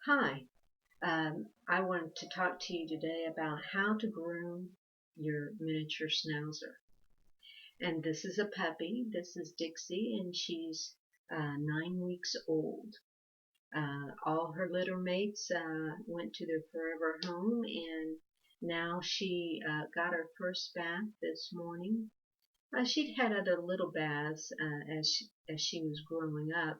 Hi, I wanted to talk to you today about how to groom your miniature Schnauzer. And this is a puppy. This is Dixie, and she's 9 weeks old. All her litter mates went to their forever home, and now she got her first bath this morning. She'd had a little baths as she was growing up,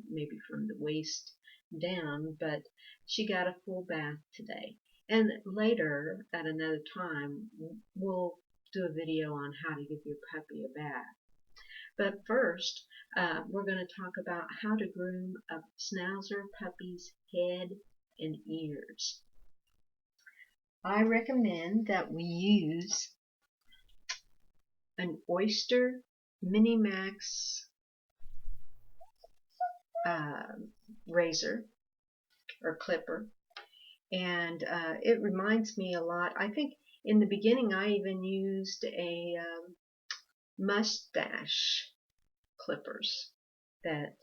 maybe from the waist down, but she got a full bath today. And later, at another time, we'll do a video on how to give your puppy a bath. But first, we're going to talk about how to groom a Schnauzer puppy's head and ears. I recommend that we use an Oyster Mini Max razor or clipper, and it reminds me a lot. I think in the beginning I even used a mustache clippers that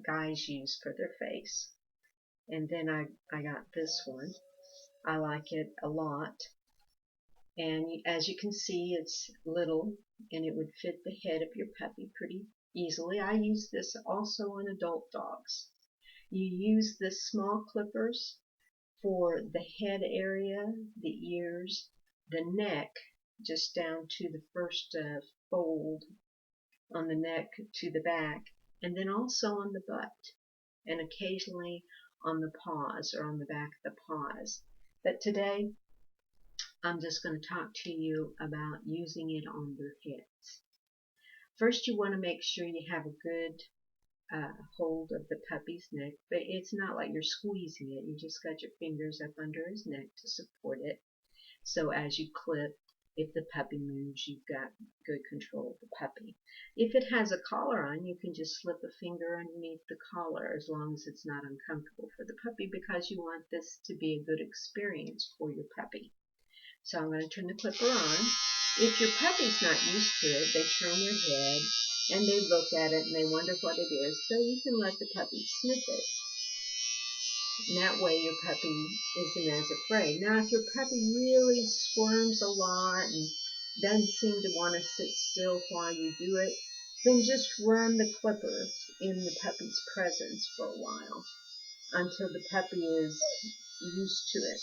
guys use for their face, and then I got this one. I like it a lot, and as you can see, it's little and it would fit the head of your puppy pretty easily. I use this also on adult dogs. You use the small clippers for the head area, the ears, the neck, just down to the first fold on the neck to the back, and then also on the butt, and occasionally on the paws or on the back of the paws. But today I'm just going to talk to you about using it on their heads. First, you want to make sure you have a good hold of the puppy's neck, but it's not like you're squeezing it. You just got your fingers up under his neck to support it. So as you clip, if the puppy moves, you've got good control of the puppy. If it has a collar on, you can just slip a finger underneath the collar as long as it's not uncomfortable for the puppy, because you want this to be a good experience for your puppy. So I'm going to turn the clipper on. If your puppy's not used to it, they turn their head and they look at it and they wonder what it is, so you can let the puppy sniff it. And that way your puppy isn't as afraid. Now if your puppy really squirms a lot and doesn't seem to want to sit still while you do it, then just run the clipper in the puppy's presence for a while until the puppy is used to it.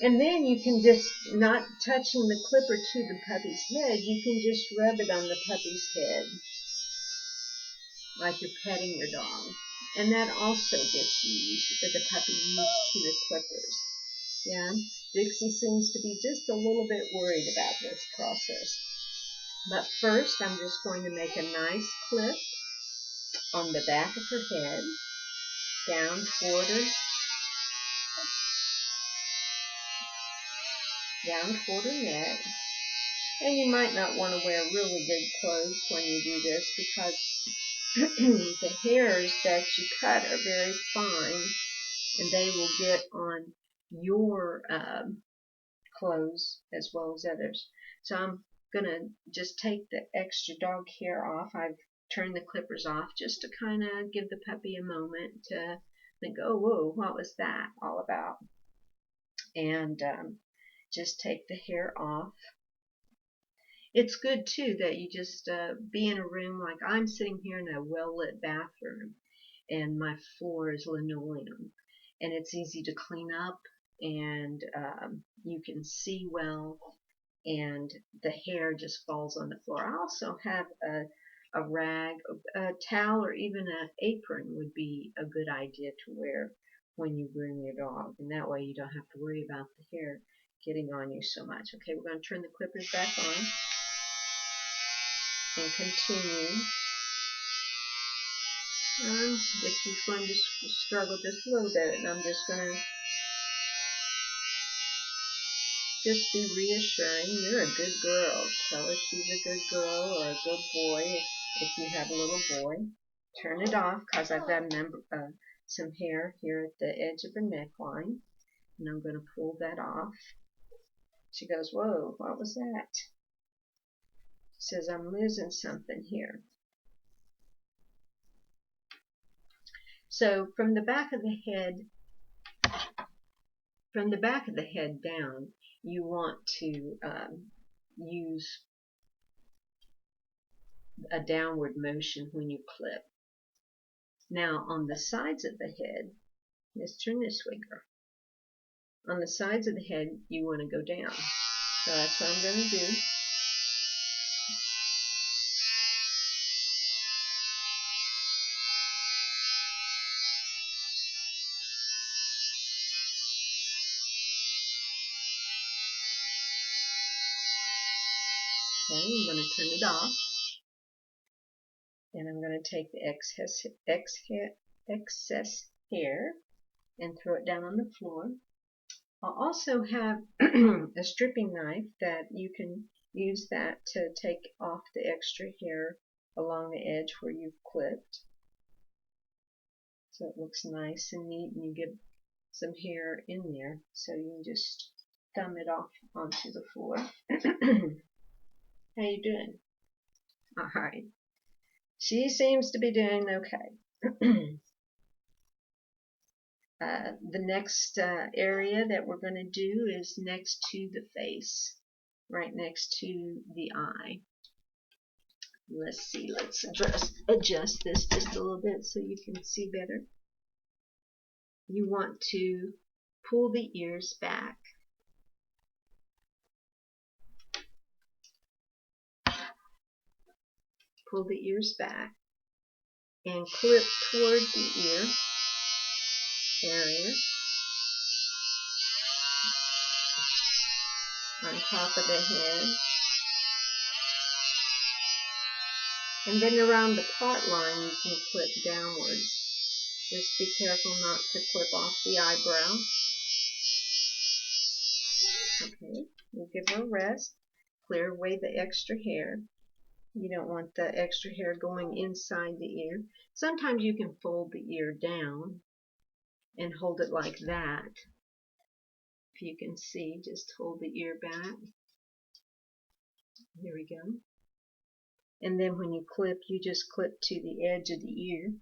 And then you can just, not touching the clipper to the puppy's head, you can just rub it on the puppy's head like you're petting your dog. And that also gets the puppy used to the clippers. Yeah, Dixie seems to be just a little bit worried about this process. But first, I'm just going to make a nice clip on the back of her head, down toward her neck. And you might not want to wear really good clothes when you do this, because the hairs that you cut are very fine and they will get on your clothes as well as others. So I'm going to just take the extra dog hair off. I've turned the clippers off just to kind of give the puppy a moment to think, oh, whoa, what was that all about? And just take the hair off. It's good too that you just be in a room, like I'm sitting here in a well-lit bathroom and my floor is linoleum and it's easy to clean up, and you can see well, and the hair just falls on the floor. I also have a rag, a towel, or even an apron would be a good idea to wear when you groom your dog, and that way you don't have to worry about the hair getting on you so much. Okay, we're going to turn the clippers back on and continue. This is going to struggle just a little bit, and I'm just going to just be reassuring. You're a good girl. Tell her she's a good girl or a good boy if you have a little boy. Turn it off, because I've got some hair here at the edge of her neckline, and I'm going to pull that off. She goes, whoa, what was that? She says, I'm losing something here. So from the back of the head down, you want to use a downward motion when you clip. Now on the sides of the head, let's turn this way, girl. On the sides of the head, you want to go down. So that's what I'm going to do. Okay, I'm going to turn it off. And I'm going to take the excess hair and throw it down on the floor. I'll also have a stripping knife that you can use that to take off the extra hair along the edge where you've clipped. So it looks nice and neat, and you get some hair in there, so you can just thumb it off onto the floor. How you doing? All right. She seems to be doing okay. The next area that we're going to do is next to the face, right next to the eye. Let's see, let's adjust this just a little bit so you can see better. You want to pull the ears back. Pull the ears back and clip toward the ear area on top of the head. And then around the part line you can clip downwards. Just be careful not to clip off the eyebrow. Okay, we'll give her a rest. Clear away the extra hair. You don't want the extra hair going inside the ear. Sometimes you can fold the ear down and hold it like that. If you can see, just hold the ear back. There we go. And then when you clip, you just clip to the edge of the ear.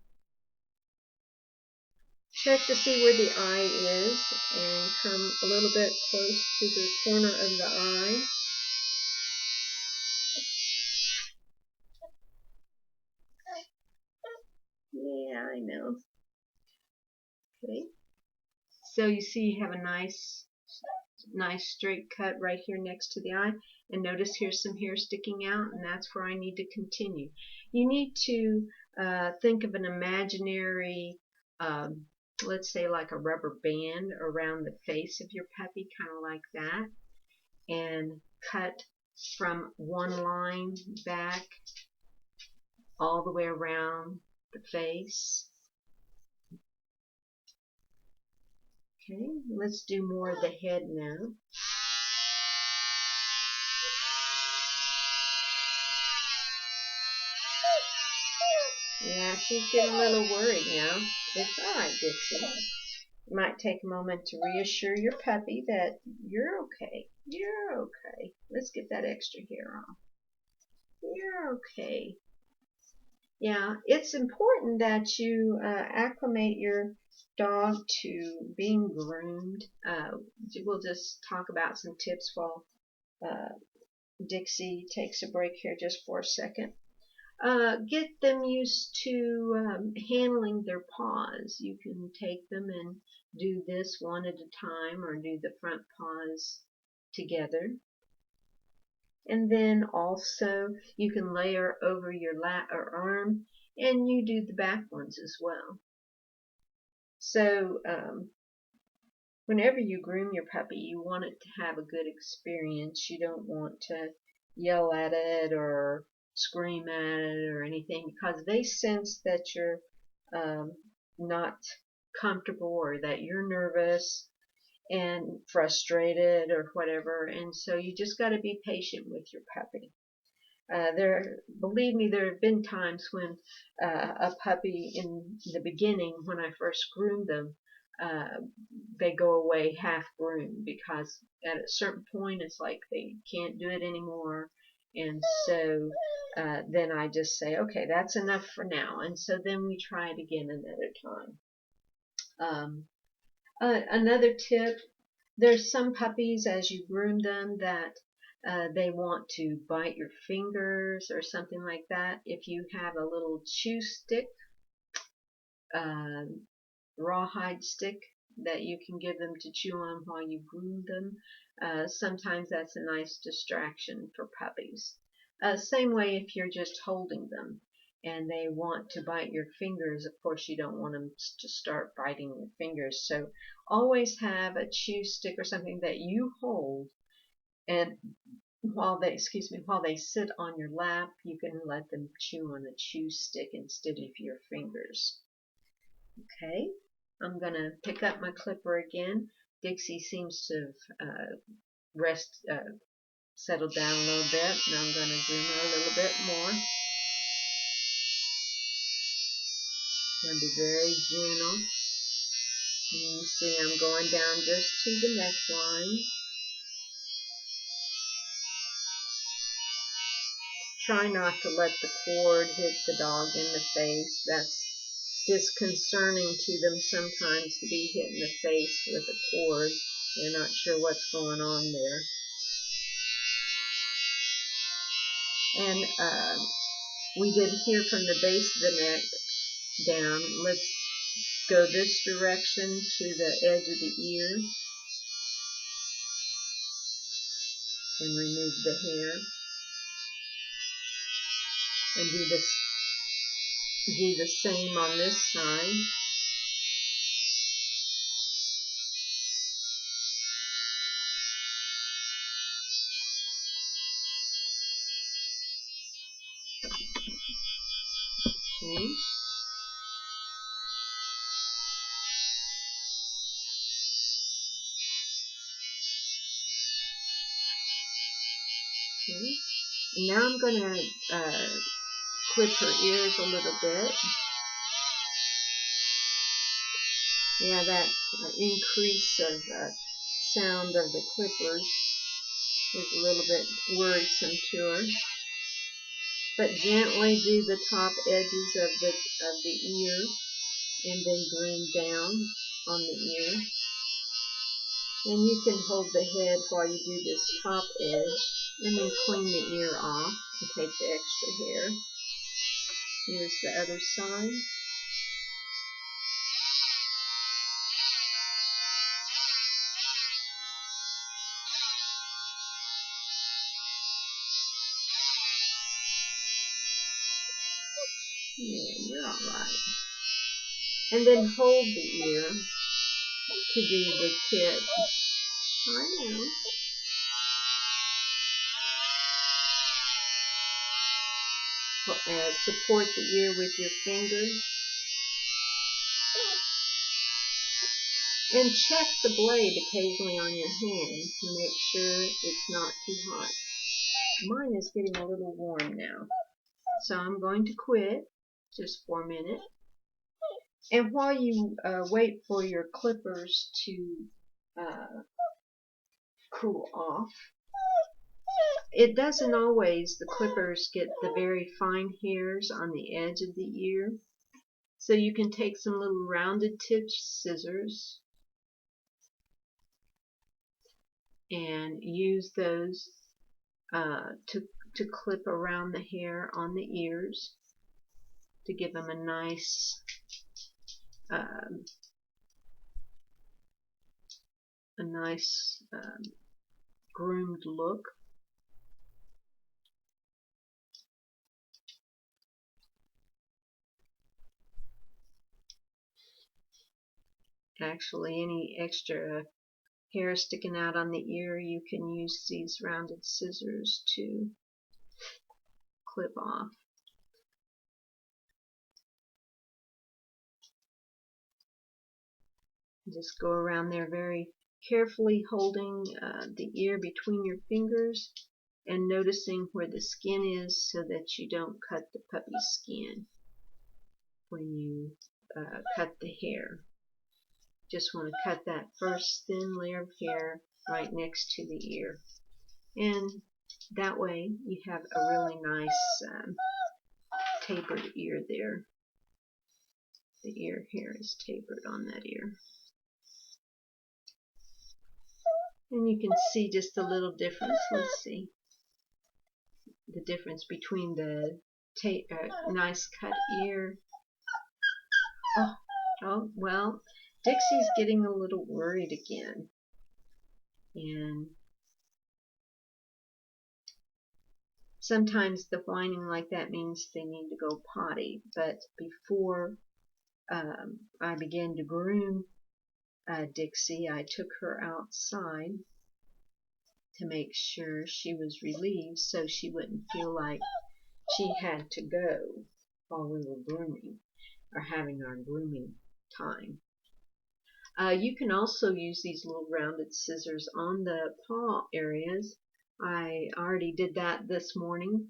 Check to see where the eye is and come a little bit close to the corner of the eye. Yeah, I know. Okay. So you see you have a nice straight cut right here next to the eye, and notice here's some hair sticking out, and that's where I need to continue. You need to think of an imaginary, let's say like a rubber band around the face of your puppy, kind of like that, and cut from one line back all the way around the face. Okay, let's do more of the head now. Yeah, she's getting a little worried now. It's alright, Dixie. You might take a moment to reassure your puppy that you're okay. You're okay. Let's get that extra hair off. You're okay. Yeah, it's important that you acclimate your dog to being groomed. We'll just talk about some tips while Dixie takes a break here just for a second. Get them used to handling their paws. You can take them and do this one at a time, or do the front paws together. And then also you can layer over your lat or arm, and you do the back ones as well. So whenever you groom your puppy, you want it to have a good experience. You don't want to yell at it or scream at it or anything, because they sense that you're not comfortable, or that you're nervous and frustrated or whatever, and so you just got to be patient with your puppy. Believe me, there have been times when a puppy in the beginning, when I first groomed them, they go away half groomed, because at a certain point it's like they can't do it anymore, And so then I just say, okay, that's enough for now. And so then we try it again another time. Another tip, there's some puppies as you groom them that they want to bite your fingers or something like that. If you have a little chew stick, uh, rawhide stick that you can give them to chew on while you groom them, sometimes that's a nice distraction for puppies. Same way if you're just holding them and they want to bite your fingers, of course you don't want them to start biting your fingers. So always have a chew stick or something that you hold, and while they sit on your lap, you can let them chew on a chew stick instead of your fingers. Okay, I'm going to pick up my clipper again. Dixie seems to have settled down a little bit. Now I'm going to groom her a little bit more. I'm going to be very gentle. And you see I'm going down just to the neckline. Try not to let the cord hit the dog in the face. That's disconcerting to them sometimes, to be hit in the face with a cord. They're not sure what's going on there. And we did here from the base of the neck down. Let's go this direction to the edge of the ear and remove the hair. And do the same on this side. Okay. Okay. Now I'm going to clip her ears a little bit. Yeah, that increase of sound of the clippers is a little bit worrisome to her. But gently do the top edges of the ear and then groom down on the ear. And you can hold the head while you do this top edge and then clean the ear off and take the extra hair. Here's the other side. Yeah, you're alright. And then hold the ear to do the tip. I know. Support the ear with your finger. And check the blade occasionally on your hand to make sure it's not too hot. Mine is getting a little warm now. So I'm going to quit just for a minute. And while you wait for your clippers to cool off, it doesn't always, the clippers get the very fine hairs on the edge of the ear. So you can take some little rounded tip scissors and use those to clip around the hair on the ears to give them a nice groomed look. Actually, any extra hair sticking out on the ear, you can use these rounded scissors to clip off. Just go around there very carefully, holding the ear between your fingers and noticing where the skin is so that you don't cut the puppy's skin when you cut the hair. Just want to cut that first thin layer of hair right next to the ear. And That way you have a really nice tapered ear there. The ear hair is tapered on that ear. And you can see just a little difference. Let's see. The difference between the nice cut ear. Oh, well, Dixie's getting a little worried again. And sometimes the whining like that means they need to go potty. But before I began to groom Dixie, I took her outside to make sure she was relieved so she wouldn't feel like she had to go while we were grooming or having our grooming time. You can also use these little rounded scissors on the paw areas. I already did that this morning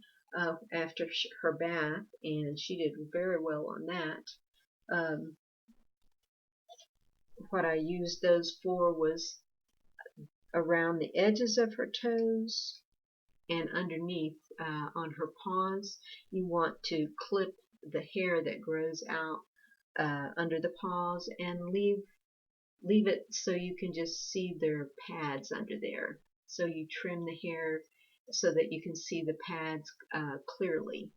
after her bath, and she did very well on that. What I used those for was around the edges of her toes and underneath on her paws. You want to clip the hair that grows out under the paws and leave it so you can just see their pads under there. So you trim the hair so that you can see the pads clearly.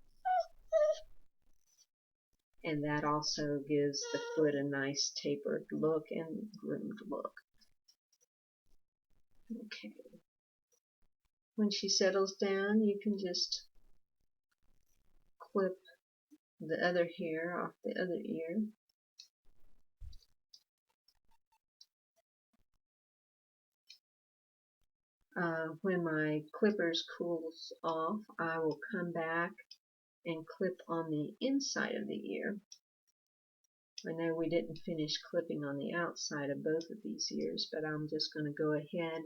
And that also gives the foot a nice tapered look and groomed look. Okay. When she settles down, you can just clip the other hair off the other ear. When my clippers cools off, I will come back and clip on the inside of the ear. I know we didn't finish clipping on the outside of both of these ears, but I'm just going to go ahead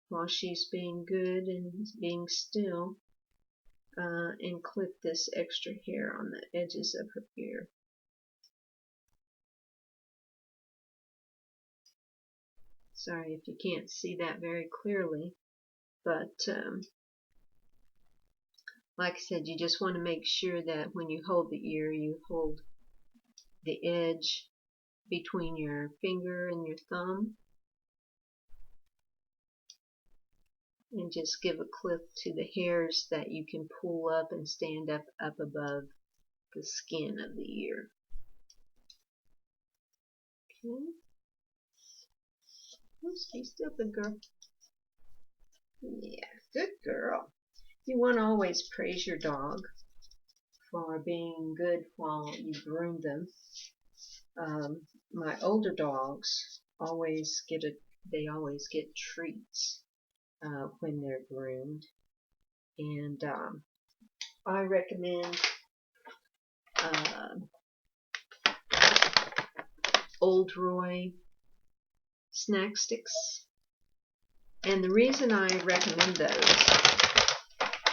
while she's being good and being still and clip this extra hair on the edges of her ear. Sorry if you can't see that very clearly, but like I said, you just want to make sure that when you hold the ear, you hold the edge between your finger and your thumb, and just give a clip to the hairs that you can pull up and stand up above the skin of the ear. Okay. Oh, stay still, good girl. Yeah, good girl. You want to always praise your dog for being good while you groom them. My older dogs always get treats when they're groomed, and I recommend Old Roy snack sticks. And the reason I recommend those,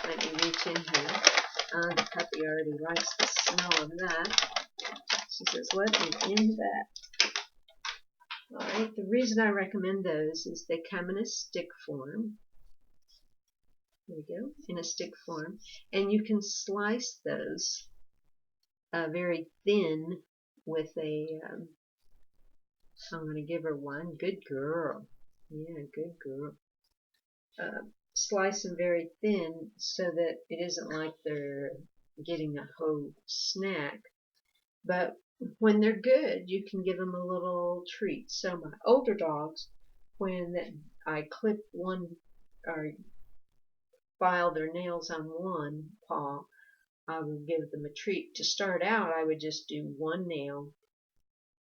let me reach in here. The puppy already likes the smell of that. She says, let me in that. Alright, the reason I recommend those is they come in a stick form. There we go, in a stick form. And you can slice those very thin with a, I'm going to give her one. Good girl. Yeah, good girl. Slice them very thin so that it isn't like they're getting a whole snack. But when they're good, you can give them a little treat. So my older dogs, when I clip one or file their nails on one paw, I would give them a treat. To start out, I would just do one nail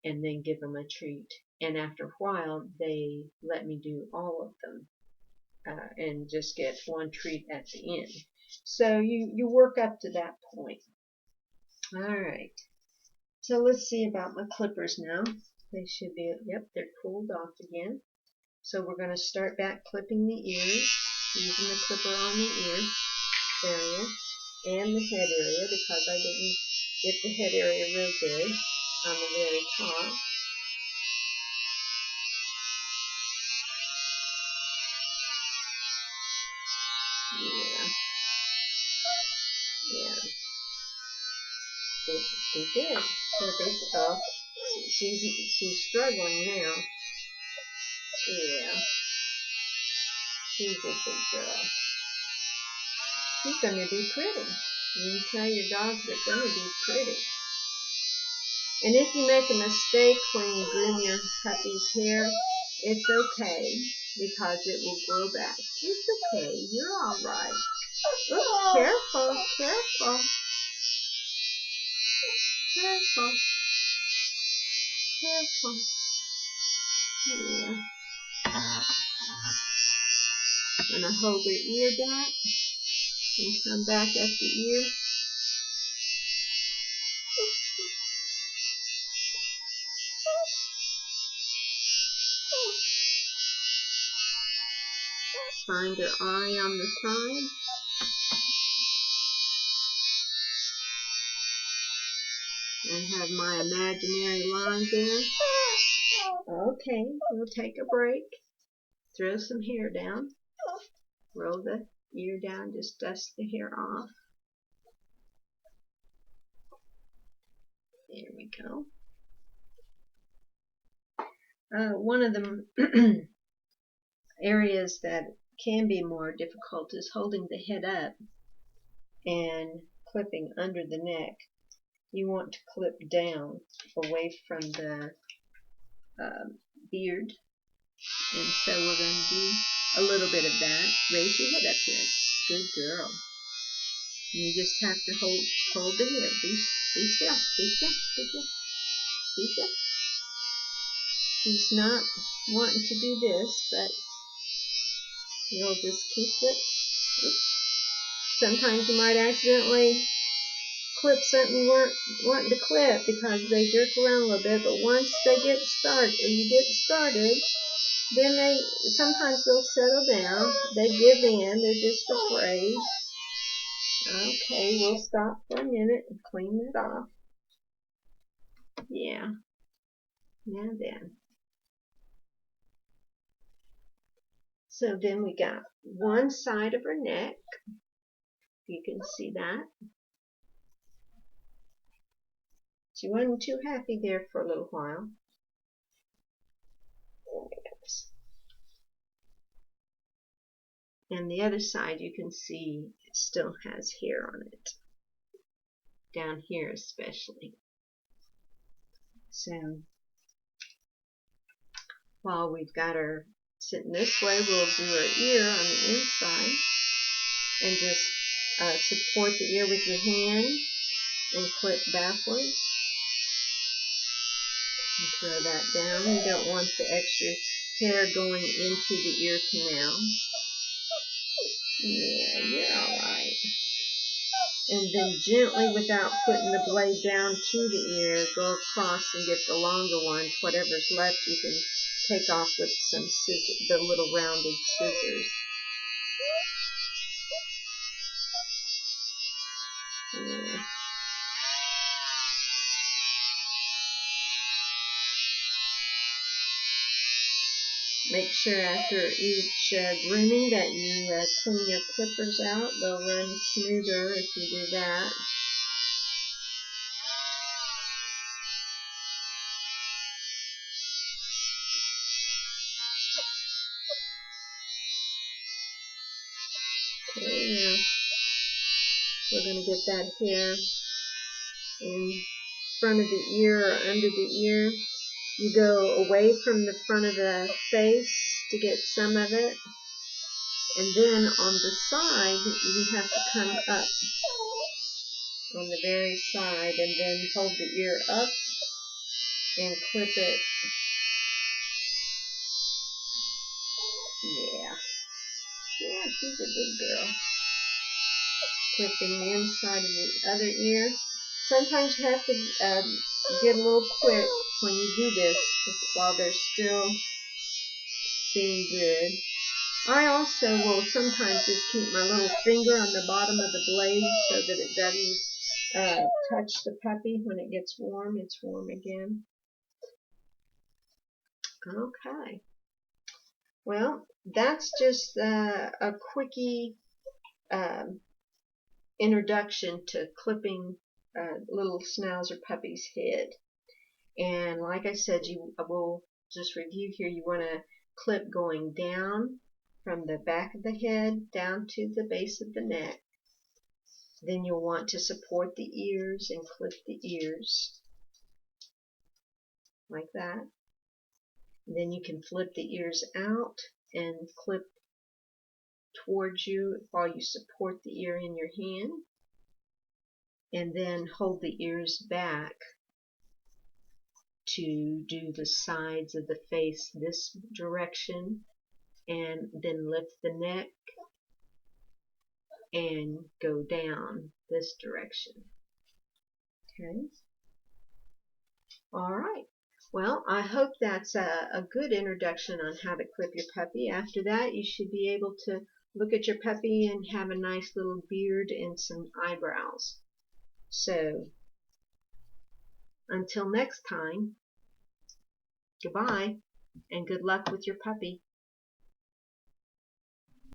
and then give them a treat. And after a while, they let me do all of them and just get one treat at the end. So you work up to that point. Alright, so let's see about my clippers now. They should be, yep, they're cooled off again. So we're going to start back clipping the ears, using the clipper on the ear area and the head area, because I didn't get the head area real good on the very top. Yeah. She did. Oh, she's struggling now. Yeah. She's a good girl. She's going to be pretty. You tell your dogs they're going to be pretty. And if you make a mistake when you groom your puppy's hair, it's okay because it will grow back. It's okay. You're all right. Oops, careful, careful. Careful. Careful. Yeah. I'm going to hold her ear back and come back at the ear. Find her eye on the side. And have my imaginary line there. Okay, we'll take a break. Throw some hair down. Roll the ear down, just dust the hair off. There we go. One of the areas that can be more difficult is holding the head up and clipping under the neck. You want to clip down away from the beard, and so we're going to do a little bit of that. Raise your head up here. Good girl. You just have to hold the hair. Be still. Be still. Be still. Be still. She's not wanting to do this, but you'll just keep it. Oops. Sometimes you might accidentally clip something you weren't wanting to clip because they jerk around a little bit, but once they get started, or you get started, then sometimes they'll settle down. They give in. They're just afraid. Okay, we'll stop for a minute and clean it off. Yeah. Now then. So then we got one side of her neck. You can see that. She wasn't too happy there for a little while. And the other side you can see it still has hair on it. Down here especially. So while we've got her sitting this way, we'll do her ear on the inside and just support the ear with your hand and clip backwards. And throw that down. You don't want the extra hair going into the ear canal. Yeah, you're alright. And then gently, without putting the blade down to the ear, go across and get the longer one. Whatever's left you can take off with some scissors, the little rounded scissors. Yeah. Make sure after each grooming that you clean your clippers out. They'll run smoother if you do that. Okay, now we're going to get that hair in front of the ear or under the ear. You go away from the front of the face to get some of it. And then on the side, you have to come up on the very side and then hold the ear up and clip it. Yeah. Yeah, she's a good girl. Clipping the inside of the other ear. Sometimes you have to get a little quick when you do this while they're still being good. I also will sometimes just keep my little finger on the bottom of the blade so that it doesn't touch the puppy when it gets warm. It's warm again. Okay. Well, that's just a quickie introduction to clipping little Schnauzer puppy's head. And like I said, you will just review here. You want to clip going down from the back of the head down to the base of the neck. Then you'll want to support the ears and clip the ears like that. Then you can flip the ears out and clip towards you while you support the ear in your hand, and then hold the ears back to do the sides of the face this direction, and then lift the neck and go down this direction. Okay. All right. Well, I hope that's a good introduction on how to clip your puppy. After that, you should be able to look at your puppy and have a nice little beard and some eyebrows. So, until next time, goodbye and good luck with your puppy.